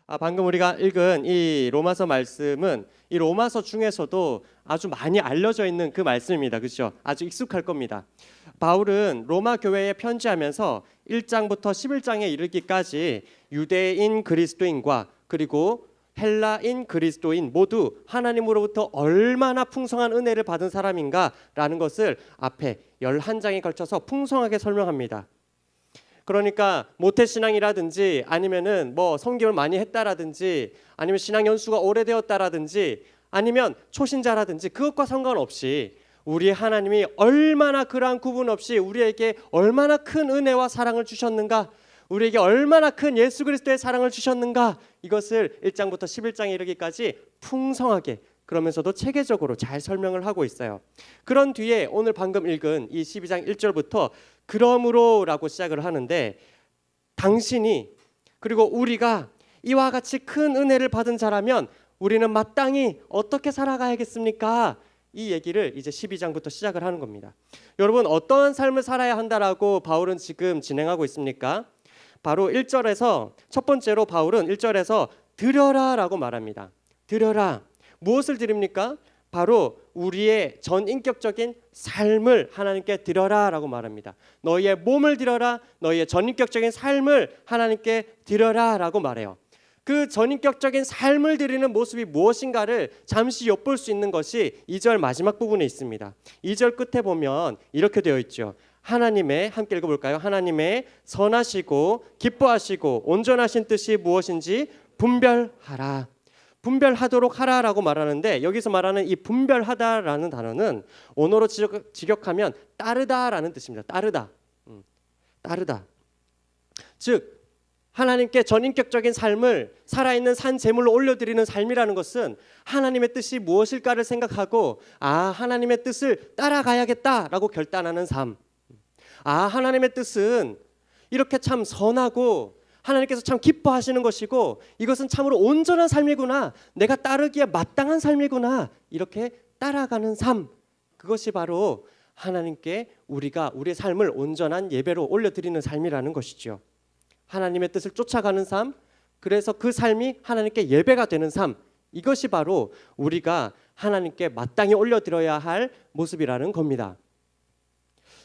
방금 우리가 읽은 이 로마서 말씀은 이 로마서 중에서도 아주 많이 알려져 있는 그 말씀입니다. 그렇죠? 아주 익숙할 겁니다. 바울은 로마 교회에 편지하면서 1장부터 11장에 이르기까지 유대인 그리스도인과 그리고 헬라인 그리스도인 모두 하나님으로부터 얼마나 풍성한 은혜를 받은 사람인가라는 것을 앞에 11장에 걸쳐서 풍성하게 설명합니다. 그러니까 모태신앙이라든지 아니면은 뭐 성경을 많이 했다라든지 아니면 신앙 연수가 오래되었다라든지 아니면 초신자라든지 그것과 상관없이 우리 하나님이 얼마나 그러한 구분 없이 우리에게 얼마나 큰 은혜와 사랑을 주셨는가, 우리에게 얼마나 큰 예수 그리스도의 사랑을 주셨는가, 이것을 1장부터 11장에 이르기까지 풍성하게 그러면서도 체계적으로 잘 설명을 하고 있어요. 그런 뒤에 오늘 방금 읽은 이 12장 1절부터 그러므로라고 시작을 하는데, 당신이 그리고 우리가 이와 같이 큰 은혜를 받은 자라면 우리는 마땅히 어떻게 살아가야겠습니까? 이 얘기를 이제 12장부터 시작을 하는 겁니다. 여러분, 어떠한 삶을 살아야 한다라고 바울은 지금 진행하고 있습니까? 바로 1절에서 첫 번째로 바울은 1절에서 드려라라고 말합니다. 드려라. 무엇을 드립니까? 바로 우리의 전인격적인 삶을 하나님께 드려라라고 말합니다. 너희의 몸을 드려라, 너희의 전인격적인 삶을 하나님께 드려라라고 말해요. 그 전인격적인 삶을 드리는 모습이 무엇인가를 잠시 엿볼 수 있는 것이 2절 마지막 부분에 있습니다. 2절 끝에 보면 이렇게 되어 있죠. 하나님의, 함께 읽어볼까요? 하나님의 선하시고 기뻐하시고 온전하신 뜻이 무엇인지 분별하라. 분별하도록 하라라고 말하는데, 여기서 말하는 이 분별하다라는 단어는 언어로 직역하면 따르다라는 뜻입니다. 따르다. 따르다. 즉 하나님께 전인격적인 삶을 살아있는 산 제물로 올려드리는 삶이라는 것은 하나님의 뜻이 무엇일까를 생각하고 하나님의 뜻을 따라가야겠다라고 결단하는 삶. 하나님의 뜻은 이렇게 참 선하고 하나님께서 참 기뻐하시는 것이고 이것은 참으로 온전한 삶이구나, 내가 따르기에 마땅한 삶이구나, 이렇게 따라가는 삶. 그것이 바로 하나님께 우리가 우리의 삶을 온전한 예배로 올려드리는 삶이라는 것이죠. 하나님의 뜻을 쫓아가는 삶, 그래서 그 삶이 하나님께 예배가 되는 삶, 이것이 바로 우리가 하나님께 마땅히 올려드려야 할 모습이라는 겁니다.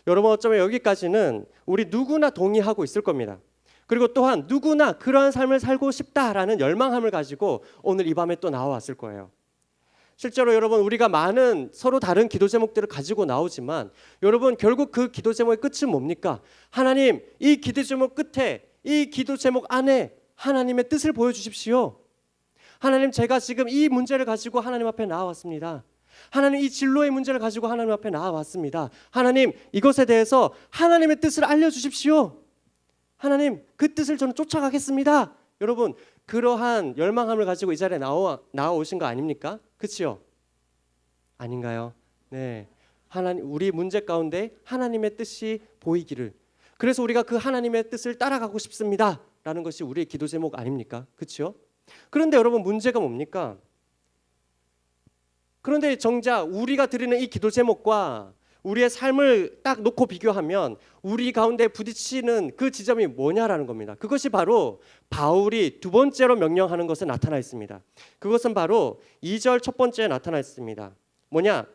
여러분, 어쩌면 여기까지는 우리 누구나 동의하고 있을 겁니다. 그리고 또한 누구나 그러한 삶을 살고 싶다라는 열망함을 가지고 오늘 이 밤에 또 나와왔을 거예요. 실제로 여러분, 우리가 많은 서로 다른 기도 제목들을 가지고 나오지만 여러분, 결국 그 기도 제목의 끝은 뭡니까? 하나님, 이 기도 제목 끝에, 이 기도 제목 안에 하나님의 뜻을 보여주십시오. 하나님, 제가 지금 이 문제를 가지고 하나님 앞에 나와왔습니다. 하나님, 이 진로의 문제를 가지고 하나님 앞에 나와왔습니다. 하나님, 이것에 대해서 하나님의 뜻을 알려주십시오. 하나님, 그 뜻을 저는 쫓아가겠습니다. 여러분, 그러한 열망함을 가지고 이 자리에 나오신 거 아닙니까? 그렇죠? 아닌가요? 네. 하나님, 우리 문제 가운데 하나님의 뜻이 보이기를, 그래서 우리가 그 하나님의 뜻을 따라가고 싶습니다 라는 것이 우리의 기도 제목 아닙니까? 그렇죠? 그런데 여러분, 문제가 뭡니까? 그런데 정작 우리가 드리는 이 기도 제목과 우리의 삶을 딱 놓고 비교하면 우리 가운데 부딪히는 그 지점이 뭐냐라는 겁니다. 그것이 바로 바울이 두 번째로 명령하는 것에 나타나 있습니다. 그것은 바로 2절 첫 번째에 나타나 있습니다. 뭐냐?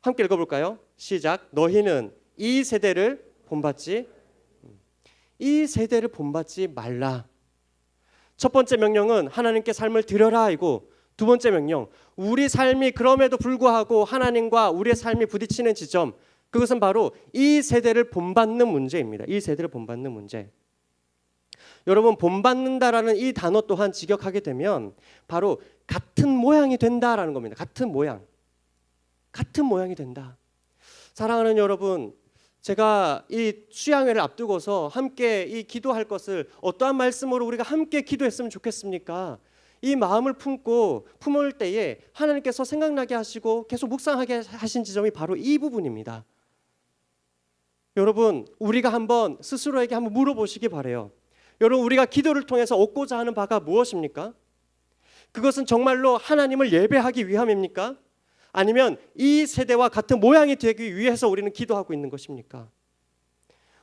함께 읽어볼까요? 시작. 너희는 이 세대를 본받지 말라. 첫 번째 명령은 하나님께 삶을 드려라이고, 두 번째 명령, 우리 삶이 그럼에도 불구하고 하나님과 우리의 삶이 부딪히는 지점, 그것은 바로 이 세대를 본받는 문제입니다. 이 세대를 본받는 문제. 여러분, 본받는다라는 이 단어 또한 직역하게 되면 바로 같은 모양이 된다라는 겁니다. 같은 모양이 된다. 사랑하는 여러분, 제가 이 수양회를 앞두고서 함께 이 기도할 것을 어떠한 말씀으로 우리가 함께 기도했으면 좋겠습니까? 이 마음을 품을 때에 하나님께서 생각나게 하시고 계속 묵상하게 하신 지점이 바로 이 부분입니다. 여러분, 우리가 한번 스스로에게 한번 물어보시기 바라요. 여러분, 우리가 기도를 통해서 얻고자 하는 바가 무엇입니까? 그것은 정말로 하나님을 예배하기 위함입니까? 아니면 이 세대와 같은 모양이 되기 위해서 우리는 기도하고 있는 것입니까?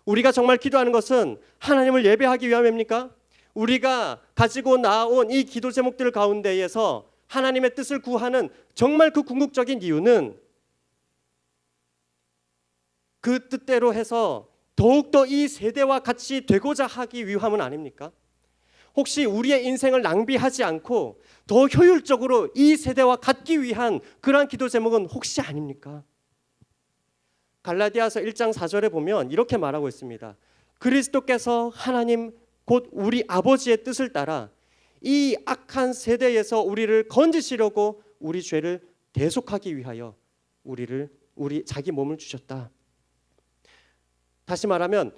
우리가 정말 기도하는 것은 하나님을 예배하기 위함입니까? 우리가 가지고 나온 이 기도 제목들 가운데에서 하나님의 뜻을 구하는 정말 그 궁극적인 이유는 그 뜻대로 해서 더욱더 이 세대와 같이 되고자 하기 위함은 아닙니까? 혹시 우리의 인생을 낭비하지 않고 더 효율적으로 이 세대와 같기 위한 그러한 기도 제목은 혹시 아닙니까? 갈라디아서 1장 4절에 보면 이렇게 말하고 있습니다. 그리스도께서 하나님 곧 우리 아버지의 뜻을 따라 이 악한 세대에서 우리를 건지시려고 우리 죄를 대속하기 위하여 우리 자기 몸을 주셨다. 다시 말하면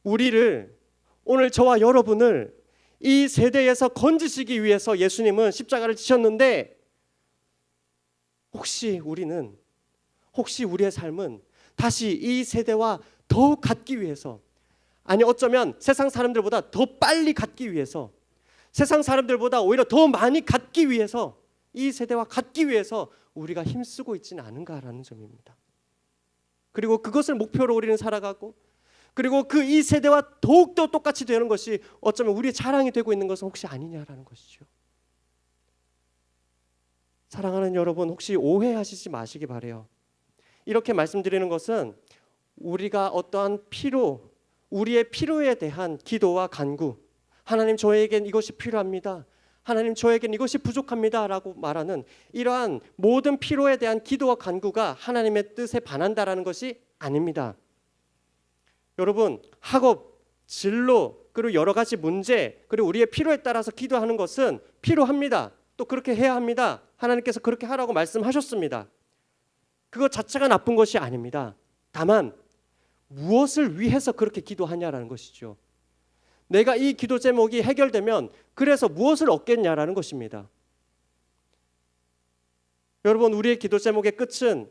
우리를, 오늘 저와 여러분을 이 세대에서 건지시기 위해서 예수님은 십자가를 지셨는데, 혹시 우리의 삶은 다시 이 세대와 더욱 같기 위해서, 아니 어쩌면 세상 사람들보다 더 빨리 같기 위해서, 세상 사람들보다 오히려 더 많이 같기 위해서, 이 세대와 같기 위해서 우리가 힘쓰고 있지는 않은가라는 점입니다. 그리고 그것을 목표로 우리는 살아가고, 그리고 그 이 세대와 더욱더 똑같이 되는 것이 어쩌면 우리의 자랑이 되고 있는 것은 혹시 아니냐라는 것이죠. 사랑하는 여러분, 혹시 오해하시지 마시기 바라요. 이렇게 말씀드리는 것은 우리가 어떠한 우리의 필요에 대한 기도와 간구, 하나님 저에겐 이것이 필요합니다, 하나님 저에겐 이것이 부족합니다 라고 말하는 이러한 모든 필요에 대한 기도와 간구가 하나님의 뜻에 반한다라는 것이 아닙니다. 여러분, 학업, 진로, 그리고 여러 가지 문제, 그리고 우리의 필요에 따라서 기도하는 것은 필요합니다. 또 그렇게 해야 합니다. 하나님께서 그렇게 하라고 말씀하셨습니다. 그것 자체가 나쁜 것이 아닙니다. 다만 무엇을 위해서 그렇게 기도하냐라는 것이죠. 내가 이 기도 제목이 해결되면 그래서 무엇을 얻겠냐라는 것입니다. 여러분, 우리의 기도 제목의 끝은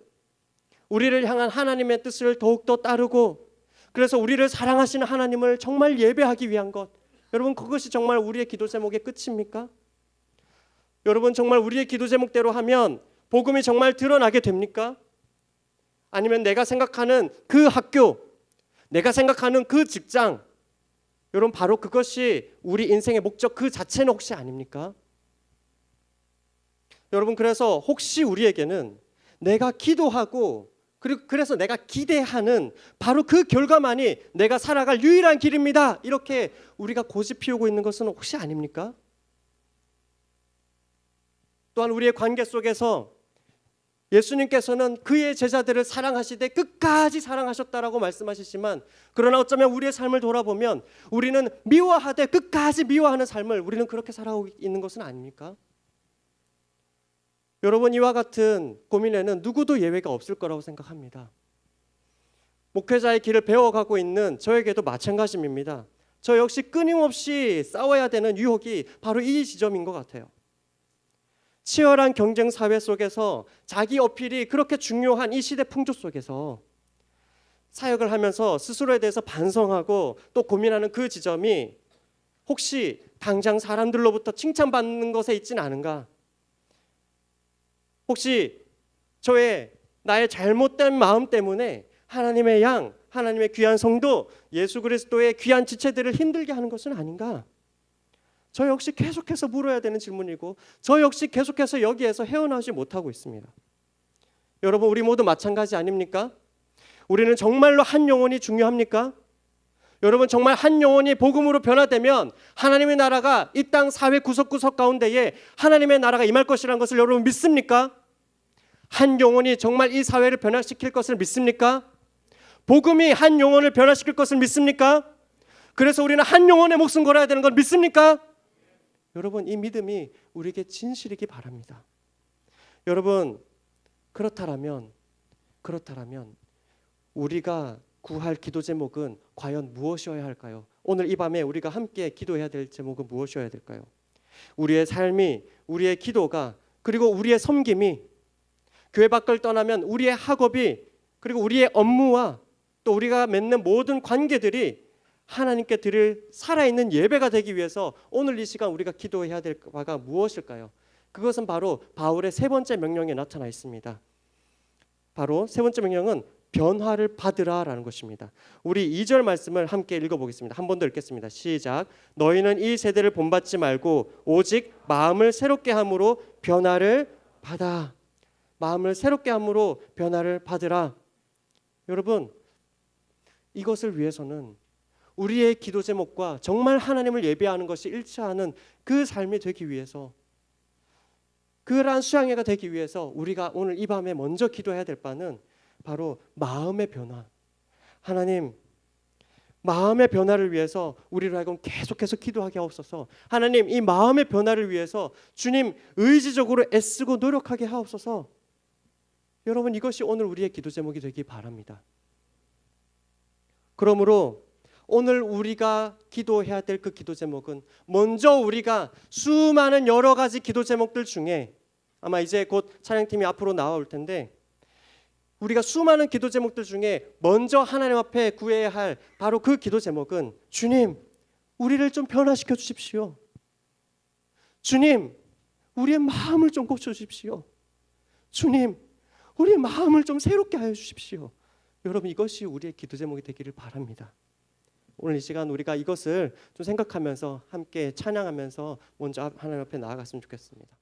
우리를 향한 하나님의 뜻을 더욱더 따르고, 그래서 우리를 사랑하시는 하나님을 정말 예배하기 위한 것, 여러분 그것이 정말 우리의 기도 제목의 끝입니까? 여러분, 정말 우리의 기도 제목대로 하면 복음이 정말 드러나게 됩니까? 아니면 내가 생각하는 그 학교, 내가 생각하는 그 직장, 여러분 바로 그것이 우리 인생의 목적 그 자체는 혹시 아닙니까? 여러분, 그래서 혹시 우리에게는 내가 기도하고 그래서 내가 기대하는 바로 그 결과만이 내가 살아갈 유일한 길입니다, 이렇게 우리가 고집 피우고 있는 것은 혹시 아닙니까? 또한 우리의 관계 속에서 예수님께서는 그의 제자들을 사랑하시되 끝까지 사랑하셨다라고 말씀하시지만, 그러나 어쩌면 우리의 삶을 돌아보면 우리는 미워하되 끝까지 미워하는 삶을 우리는 그렇게 살아오고 있는 것은 아닙니까? 여러분, 이와 같은 고민에는 누구도 예외가 없을 거라고 생각합니다. 목회자의 길을 배워가고 있는 저에게도 마찬가지입니다. 저 역시 끊임없이 싸워야 되는 유혹이 바로 이 지점인 것 같아요. 치열한 경쟁 사회 속에서 자기 어필이 그렇게 중요한 이 시대 풍조 속에서 사역을 하면서 스스로에 대해서 반성하고 또 고민하는 그 지점이 혹시 당장 사람들로부터 칭찬받는 것에 있진 않은가? 혹시 나의 잘못된 마음 때문에 하나님의 양, 하나님의 귀한 성도, 예수 그리스도의 귀한 지체들을 힘들게 하는 것은 아닌가? 저 역시 계속해서 물어야 되는 질문이고, 저 역시 계속해서 여기에서 헤어나오지 못하고 있습니다. 여러분, 우리 모두 마찬가지 아닙니까? 우리는 정말로 한 영혼이 중요합니까? 여러분, 정말 한 영혼이 복음으로 변화되면 하나님의 나라가 이 땅 사회 구석구석 가운데에 하나님의 나라가 임할 것이라는 것을 여러분 믿습니까? 한 영혼이 정말 이 사회를 변화시킬 것을 믿습니까? 복음이 한 영혼을 변화시킬 것을 믿습니까? 그래서 우리는 한 영혼의 목숨 걸어야 되는 걸 믿습니까? 여러분, 이 믿음이 우리에게 진실이기 바랍니다. 여러분, 그렇다면 우리가 구할 기도 제목은 과연 무엇이어야 할까요? 오늘 이 밤에 우리가 함께 기도해야 될 제목은 무엇이어야 될까요? 우리의 삶이, 우리의 기도가, 그리고 우리의 섬김이, 교회 밖을 떠나면 우리의 학업이, 그리고 우리의 업무와 또 우리가 맺는 모든 관계들이 하나님께 드릴 살아있는 예배가 되기 위해서 오늘 이 시간 우리가 기도해야 될 바가 무엇일까요? 그것은 바로 바울의 세 번째 명령에 나타나 있습니다. 바로 세 번째 명령은 변화를 받으라라는 것입니다. 우리 2절 말씀을 함께 읽어보겠습니다. 한 번 더 읽겠습니다. 시작. 너희는 이 세대를 본받지 말고 오직 마음을 새롭게 함으로 변화를 받아. 마음을 새롭게 함으로 변화를 받으라. 여러분, 이것을 위해서는 우리의 기도 제목과 정말 하나님을 예배하는 것이 일치하는 그 삶이 되기 위해서, 그러한 수양회가 되기 위해서 우리가 오늘 이 밤에 먼저 기도해야 될 바는 바로 마음의 변화. 하나님, 마음의 변화를 위해서 우리를 하여금 계속해서 기도하게 하옵소서. 하나님, 이 마음의 변화를 위해서 주님 의지적으로 애쓰고 노력하게 하옵소서. 여러분, 이것이 오늘 우리의 기도 제목이 되기 바랍니다. 그러므로 오늘 우리가 기도해야 될 그 기도 제목은, 먼저 우리가 수많은 여러 가지 기도 제목들 중에, 아마 이제 곧 찬양팀이 앞으로 나올 텐데, 우리가 수많은 기도 제목들 중에 먼저 하나님 앞에 구해야 할 바로 그 기도 제목은, 주님, 우리를 좀 변화시켜 주십시오. 주님, 우리의 마음을 좀 고쳐 주십시오. 주님, 우리의 마음을 좀 새롭게 하여 주십시오. 여러분, 이것이 우리의 기도 제목이 되기를 바랍니다. 오늘 이 시간 우리가 이것을 좀 생각하면서 함께 찬양하면서 먼저 하나님 앞에 나아갔으면 좋겠습니다.